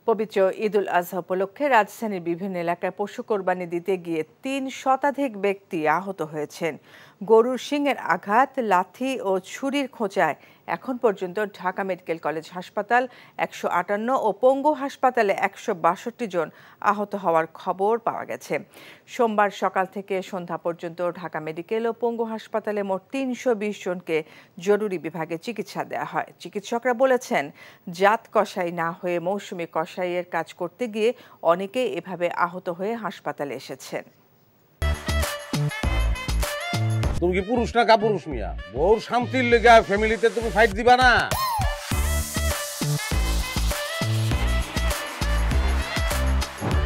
পবিত্র ঈদুল আজহা উপলক্ষে রাজধানীর বিভিন্ন এলাকায় পশু কোরবানি দিতে গিয়ে ৩ শতাধিক ব্যক্তি আহত হয়েছেন। গরুর শিংয়ের আঘাত, লাথি ও ছুরির খোঁচায় এখন পর্যন্ত ঢাকা মেডিকেল কলেজ হাসপাতাল ১৫৮ ও পঙ্গু হাসপাতালে ১৬২ জন আহত হওয়ার খবর পাওয়া গেছে। সোমবার সকাল থেকে সন্ধ্যা পর্যন্ত ঢাকা মেডিকেল ও পঙ্গু হাসপাতালে মোট ৩২০ জনকে জরুরি বিভাগে চিকিৎসা দেওয়া হয়। চিকিৎসকরা বলেছেন, জাত কসাই না হয়ে মৌসুমি কসাইয়ের কাজ করতে গিয়ে অনেকেই এভাবে আহত হয়ে হাসপাতালে এসেছেন। তুমি কি পুরুষ না কাপুরুষ মিয়া? বউর শান্তির লেগে ফ্যামিলিতে তুমি ফাইট দিবা না?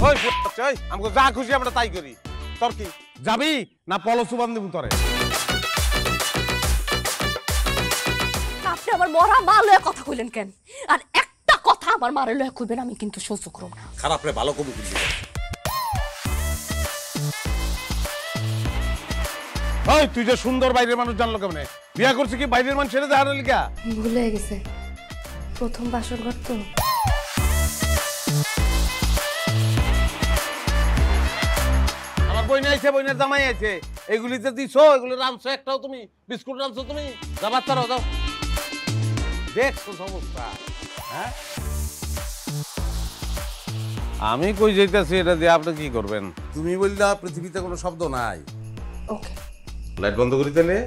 ওই আমাকে যা খুশি আমরা তাই করি। তোর কি যাবি না পলসু বান্ধব তোরে? আপনি আমার মরা মা লয়ে কথা কইলেন কেন? আর একটা কথা আমার মারে লয়ে কইবেন আমি কিন্তু সহ্য করব না। খারাপ রে ভালো কবি কিন্তু। ওই তুই যে সুন্দর বাইরের মানুষ জানলো কেমনে? বিয়া করছিস কি বাইরের মানুষ ছেড়ে দেওয়ার লিগা? ভুলে গেছে, প্রথম বাসর ঘর তো। আমার বই আইছে, বইনের জামাই আছে, এগুলি যে দিছো এগুলি রানছো একটাও তুমি? বিস্কুট রানছো তুমি? যা বাচ্চারাও যাও। দেখছো সমস্যা? হ্যাঁ আমি কই যাইতাছি এটা দিয়ে আপনি কি করবেন? তুমি বললা পৃথিবীতে কোনো শব্দ নাই। ওকে, লাইট বন্ধ করি তাহলে।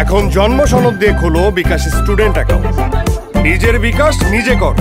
এখন জন্ম সনদ দিয়ে খোলো বিকাশ স্টুডেন্ট অ্যাকাউন্ট। নিজের বিকাশ নিজে কর।